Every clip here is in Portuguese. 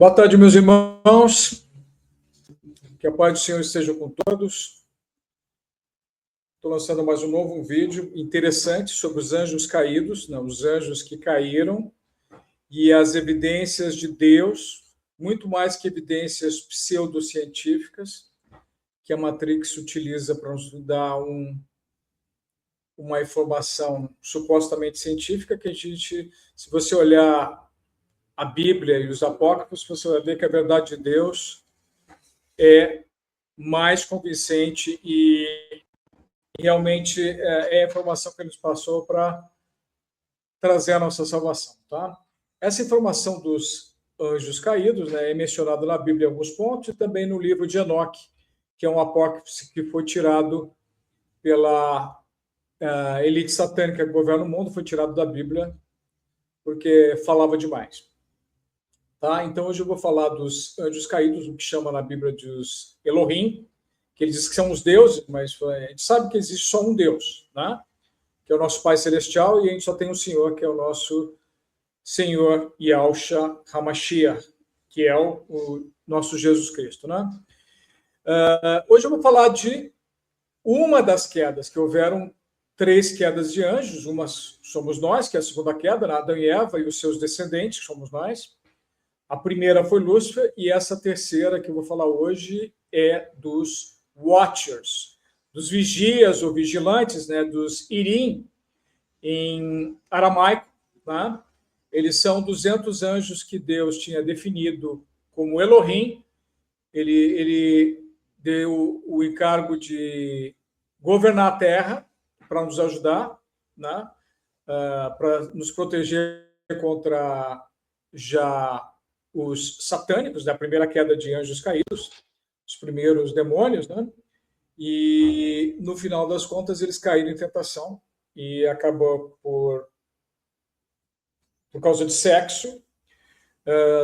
Boa tarde, meus irmãos. Que a paz do Senhor esteja com todos. Estou lançando mais um novo vídeo interessante sobre os anjos caídos, os anjos que caíram e as evidências de Deus, muito mais que evidências pseudocientíficas, que a Matrix utiliza para nos dar uma informação supostamente científica, que a gente, se você olhar a Bíblia e os apócrifos, você vai ver que a verdade de Deus é mais convincente e realmente é a informação que ele nos passou para trazer a nossa salvação. Tá? Essa informação dos anjos caídos é mencionada na Bíblia em alguns pontos e também no livro de Enoque, que é um apócrifo que foi tirado pela elite satânica que governa o mundo, foi tirado da Bíblia porque falava demais. Tá? Então, hoje eu vou falar dos anjos caídos, o que chama na Bíblia de os Elohim, que ele diz que são os deuses, mas a gente sabe que existe só um Deus, né? Que é o nosso Pai Celestial, e a gente só tem um Senhor, que é o nosso Senhor Yahushua HaMashiach, que é o nosso Jesus Cristo. Né? Hoje eu vou falar de uma das quedas, que houveram 3 quedas de anjos. Uma somos nós, que é a segunda queda, Adão e Eva e os seus descendentes, que somos nós. A primeira foi Lúcifer, e essa terceira que eu vou falar hoje é dos Watchers, dos vigias ou vigilantes, dos Irim, em aramaico. Tá? Eles são 200 anjos que Deus tinha definido como Elohim. Ele deu o encargo de governar a terra para nos ajudar, né? Para nos proteger contra já os satânicos, da primeira queda de anjos caídos, os primeiros demônios, né? E no final das contas eles caíram em tentação e acabou por causa de sexo,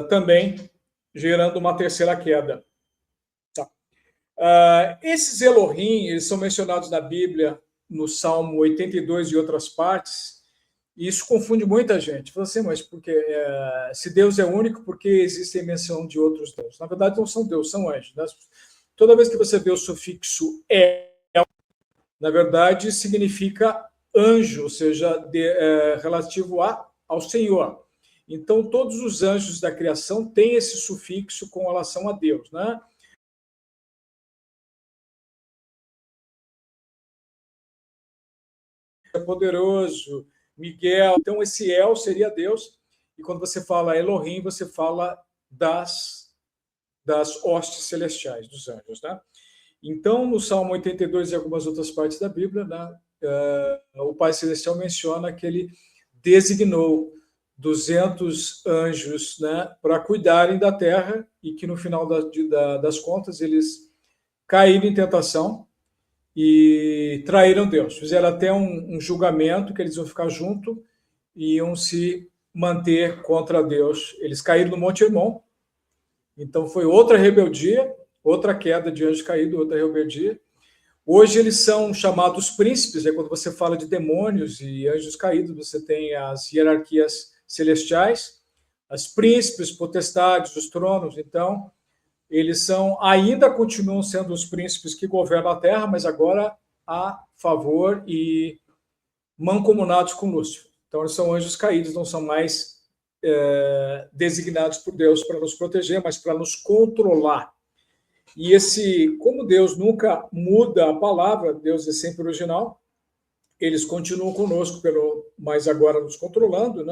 também gerando uma terceira queda. Tá. Esses Elohim, eles são mencionados na Bíblia no Salmo 82 e outras partes, e isso confunde muita gente. Fala assim, mas porque, se Deus é único, por que existe menção de outros deuses? Na verdade, não são deuses, são anjos. Né? Toda vez que você vê o sufixo na verdade, significa anjo, ou seja, relativo ao Senhor. Então, todos os anjos da criação têm esse sufixo com relação a Deus. Né? É poderoso, Miguel. Então, esse El seria Deus. E quando você fala Elohim, você fala das hostes celestiais, dos anjos. Né? Então, no Salmo 82 e algumas outras partes da Bíblia, o Pai Celestial menciona que ele designou 200 anjos, para cuidarem da terra, e que no final das contas eles caíram em tentação e traíram Deus. Fizeram até um julgamento que eles iam ficar juntos e iam se manter contra Deus. Eles caíram no Monte Hermon. Então foi outra rebeldia, outra queda de anjo caído, outra rebeldia. Hoje eles são chamados príncipes, quando você fala de demônios e anjos caídos, você tem as hierarquias celestiais, as príncipes, potestades, os tronos. Então, eles ainda continuam sendo os príncipes que governam a terra, mas agora a favor e mancomunados com Lúcifer. Então, eles são anjos caídos, não são mais designados por Deus para nos proteger, mas para nos controlar. E como Deus nunca muda a palavra, Deus é sempre original, eles continuam conosco, mas agora nos controlando,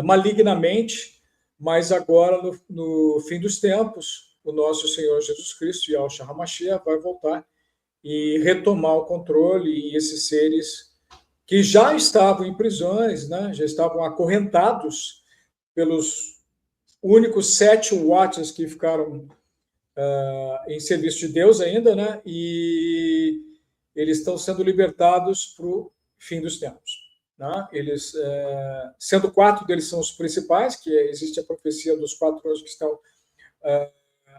malignamente, mas agora, no fim dos tempos, o nosso Senhor Jesus Cristo, Yahushua HaMashiach, vai voltar e retomar o controle, e esses seres que já estavam em prisões, já estavam acorrentados pelos únicos 7 watchers que ficaram em serviço de Deus ainda, e eles estão sendo libertados para o fim dos tempos. Eles, sendo 4 deles são os principais, que existe a profecia dos 4 anjos que estão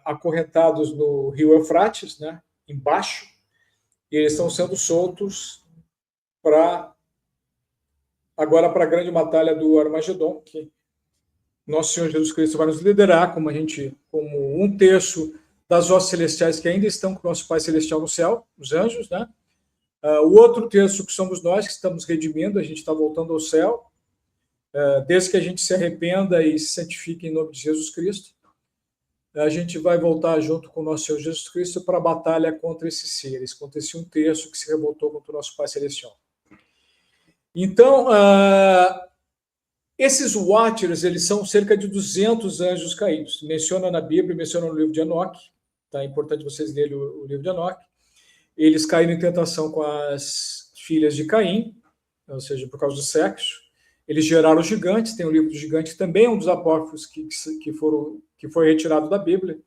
acorrentados no rio Eufrates, embaixo, e eles estão sendo soltos agora para a grande batalha do Armagedon, que nosso Senhor Jesus Cristo vai nos liderar como um terço das hostes celestiais que ainda estão com o nosso Pai Celestial no céu, os anjos, né? O outro terço que somos nós, que estamos redimindo, a gente está voltando ao céu, desde que a gente se arrependa e se santifique em nome de Jesus Cristo, a gente vai voltar junto com o nosso Senhor Jesus Cristo para a batalha contra esses seres, contra esse um terço que se revoltou contra o nosso Pai Celestial. Então, esses Watchers, eles são cerca de 200 anjos caídos. Menciona na Bíblia, menciona no livro de Enoque, tá? É importante vocês lerem o livro de Enoque. Eles caíram em tentação com as filhas de Caim, ou seja, por causa do sexo. Eles geraram gigantes, tem o livro do gigante, também é um dos apócrifos que foi retirado da Bíblia.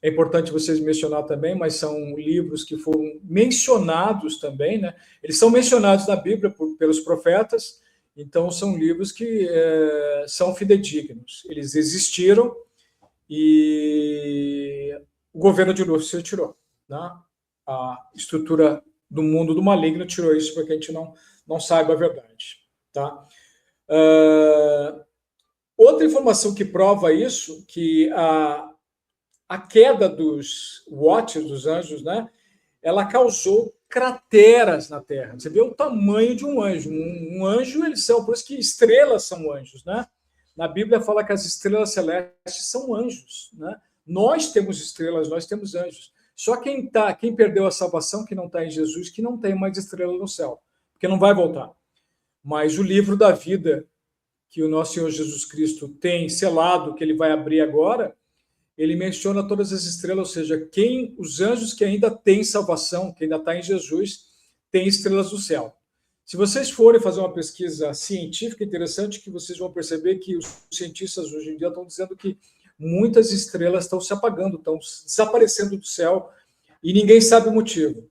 É importante vocês mencionar também, mas são livros que foram mencionados também, né? Eles são mencionados na Bíblia pelos profetas, então são livros que são fidedignos. Eles existiram e o governo de Lúcifer se retirou, né? A estrutura do mundo do maligno tirou isso para que a gente não saiba a verdade, tá? Outra informação que prova isso, que a queda dos Watchers, dos anjos, né, ela causou crateras na Terra. Você vê o tamanho de um anjo. Um anjo, eles são, por isso que estrelas são anjos, né? Na Bíblia fala que as estrelas celestes são anjos, né? Nós temos estrelas, nós temos anjos. Só quem perdeu a salvação, que não está em Jesus, que não tem mais estrela no céu, porque não vai voltar. Mas o livro da vida que o nosso Senhor Jesus Cristo tem selado, que ele vai abrir agora, ele menciona todas as estrelas, ou seja, os anjos que ainda têm salvação, que ainda está em Jesus, têm estrelas no céu. Se vocês forem fazer uma pesquisa científica interessante, que vocês vão perceber que os cientistas hoje em dia estão dizendo que muitas estrelas estão se apagando, estão desaparecendo do céu, e ninguém sabe o motivo.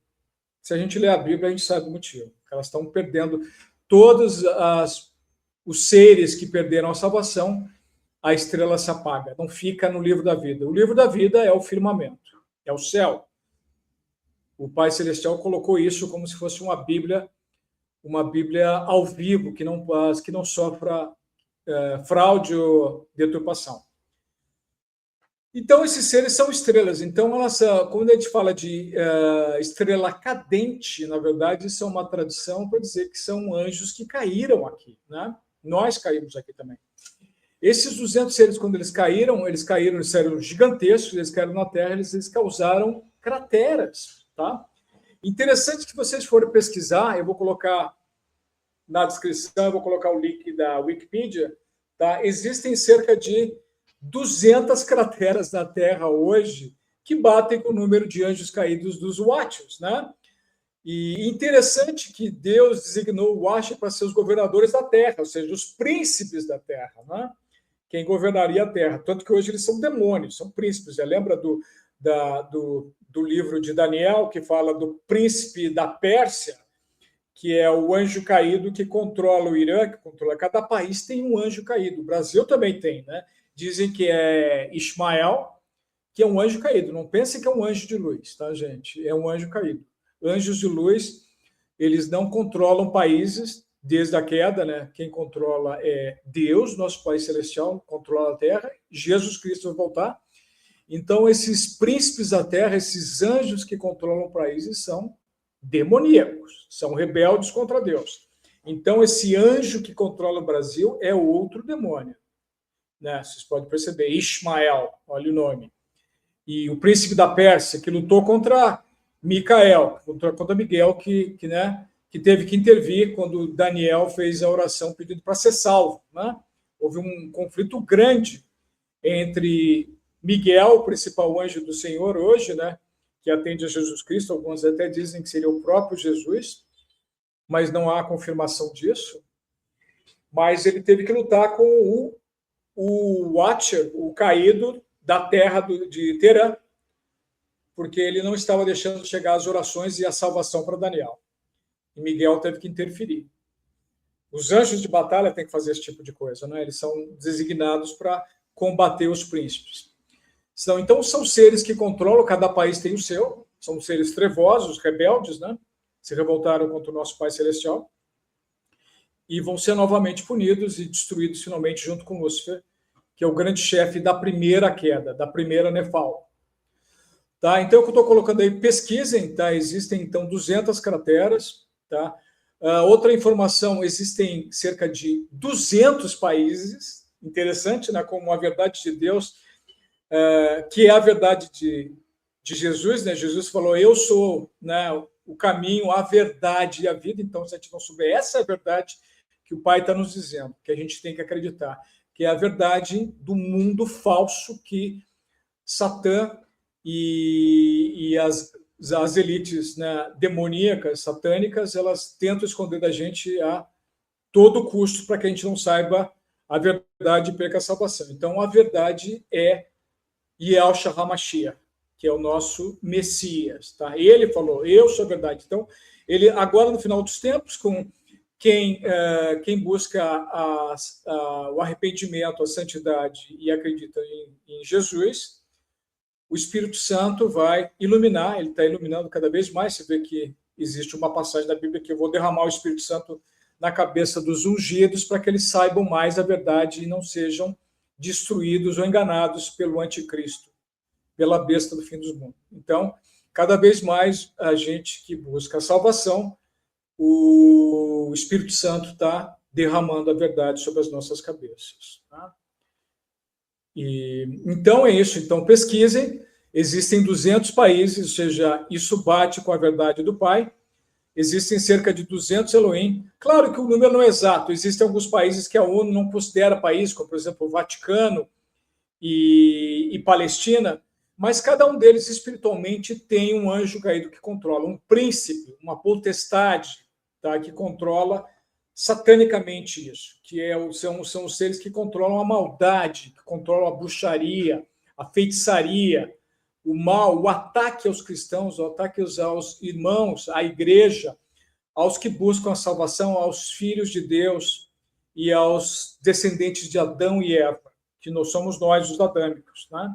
Se a gente ler a Bíblia, a gente sabe o motivo. Elas estão perdendo todos os seres que perderam a salvação, a estrela se apaga, não fica no livro da vida. O livro da vida é o firmamento, é o céu. O Pai Celestial colocou isso como se fosse uma Bíblia ao vivo, que não sofra fraude ou deturpação. Então, esses seres são estrelas. Então, quando a gente fala de estrela cadente, na verdade, isso é uma tradição para dizer que são anjos que caíram aqui, né? Nós caímos aqui também. Esses 200 seres, quando eles caíram, eles eram gigantescos, eles caíram na Terra, eles causaram crateras, tá? Interessante que vocês forem pesquisar, eu vou colocar na descrição, eu vou colocar o link da Wikipedia, tá? Existem cerca de 200 crateras na Terra hoje que batem com o número de anjos caídos dos Watchers, né? E interessante que Deus designou o Watcher para ser os governadores da Terra, ou seja, os príncipes da Terra, né? Quem governaria a Terra. Tanto que hoje eles são demônios, são príncipes. Você lembra do livro de Daniel, que fala do príncipe da Pérsia, que é o anjo caído que controla o Irã, que controla cada país, tem um anjo caído. O Brasil também tem, né? Dizem que é Ismael, que é um anjo caído. Não pensem que é um anjo de luz, tá, gente? É um anjo caído. Anjos de luz, eles não controlam países desde a queda, né? Quem controla é Deus, nosso Pai Celestial, controla a Terra. Jesus Cristo vai voltar. Então, esses príncipes da Terra, esses anjos que controlam países, são demoníacos, são rebeldes contra Deus. Então, esse anjo que controla o Brasil é outro demônio, né? Vocês podem perceber, Ismael, olha o nome. E o príncipe da Pérsia, que lutou contra Micael, contra Miguel, que teve que intervir quando Daniel fez a oração pedindo para ser salvo, né? Houve um conflito grande entre Miguel, o principal anjo do Senhor hoje, né, que atende a Jesus Cristo. Alguns até dizem que seria o próprio Jesus, mas não há confirmação disso. Mas ele teve que lutar com o Watcher, o caído da terra de Terã, porque ele não estava deixando chegar as orações e a salvação para Daniel. E Miguel teve que interferir. Os anjos de batalha têm que fazer esse tipo de coisa, né? Eles são designados para combater os príncipes. Então, são seres que controlam, cada país tem o seu, são seres trevosos, rebeldes, né? Se revoltaram contra o nosso Pai Celestial e vão ser novamente punidos e destruídos finalmente junto com Lúcifer, que é o grande chefe da primeira queda, da primeira Nefal. Tá? Então, o que eu estou colocando aí, pesquisem, tá? Existem, então, 200 crateras, tá? Outra informação, existem cerca de 200 países, interessante, né? Como a verdade de Deus, que é a verdade de Jesus, né? Jesus falou, eu sou, né, o caminho, a verdade e a vida. Então, se a gente não souber, essa é a verdade que o Pai está nos dizendo, que a gente tem que acreditar, que é a verdade do mundo falso que Satã e as elites, né, demoníacas, satânicas, elas tentam esconder da gente a todo custo para que a gente não saiba a verdade e perca a salvação. Então, a verdade é Yahshua HaMashiach, que é o nosso Messias. Tá? Ele falou, eu sou a verdade. Então, ele agora, no final dos tempos, com quem busca o arrependimento, a santidade e acredita em Jesus, o Espírito Santo vai iluminar, ele está iluminando cada vez mais. Você vê que existe uma passagem da Bíblia que eu vou derramar o Espírito Santo na cabeça dos ungidos para que eles saibam mais a verdade e não sejam destruídos ou enganados pelo anticristo, pela besta do fim dos mundos. Então, cada vez mais a gente que busca a salvação, o Espírito Santo está derramando a verdade sobre as nossas cabeças. Tá? Então é isso. Então pesquisem. Existem 200 países, ou seja, isso bate com a verdade do Pai. Existem cerca de 200 Elohim. Claro que o número não é exato. Existem alguns países que a ONU não considera país, como, por exemplo, o Vaticano e Palestina, mas cada um deles espiritualmente tem um anjo caído que controla, um príncipe, uma potestade, tá, que controla satanicamente isso, que são os seres que controlam a maldade, que controlam a bruxaria, a feitiçaria, o mal, o ataque aos cristãos, o ataque aos irmãos, à igreja, aos que buscam a salvação, aos filhos de Deus e aos descendentes de Adão e Eva, que nós somos nós, os adâmicos. Né?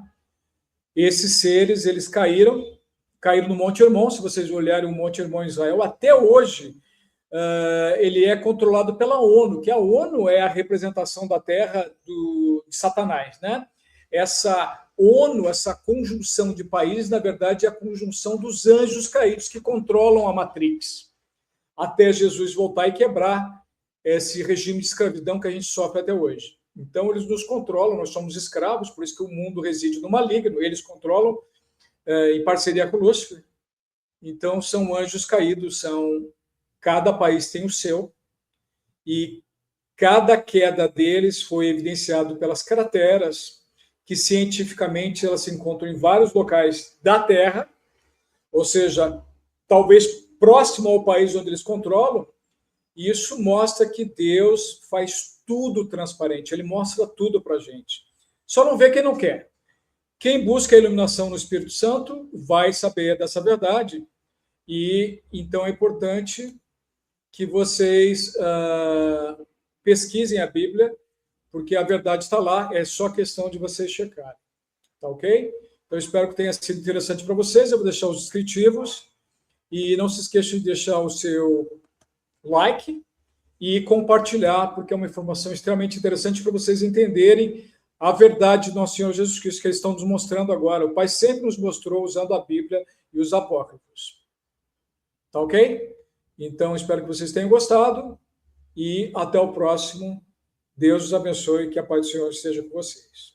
Esses seres, eles caíram no Monte Hermon. Se vocês olharem o Monte Hermon em Israel, até hoje, ele é controlado pela ONU, que a ONU é a representação da Terra de Satanás. Né? Essa ONU, essa conjunção de países, na verdade, é a conjunção dos anjos caídos que controlam a Matrix, até Jesus voltar e quebrar esse regime de escravidão que a gente sofre até hoje. Então, eles nos controlam, nós somos escravos, por isso que o mundo reside no maligno, eles controlam em parceria com Lúcifer. Então, são anjos caídos, cada país tem o seu, e cada queda deles foi evidenciado pelas crateras, que cientificamente elas se encontram em vários locais da Terra, ou seja, talvez próximo ao país onde eles controlam. E isso mostra que Deus faz tudo transparente, ele mostra tudo para a gente. Só não vê quem não quer. Quem busca a iluminação no Espírito Santo vai saber dessa verdade, e então é importante que vocês pesquisem a Bíblia, porque a verdade está lá, é só questão de vocês checarem. Tá ok? Então, espero que tenha sido interessante para vocês. Eu vou deixar os descritivos, e não se esqueça de deixar o seu like e compartilhar, porque é uma informação extremamente interessante para vocês entenderem a verdade do nosso Senhor Jesus Cristo, que eles estão nos mostrando agora. O Pai sempre nos mostrou usando a Bíblia e os apócrifos. Tá ok? Então, espero que vocês tenham gostado, e até o próximo. Deus os abençoe e que a paz do Senhor esteja com vocês.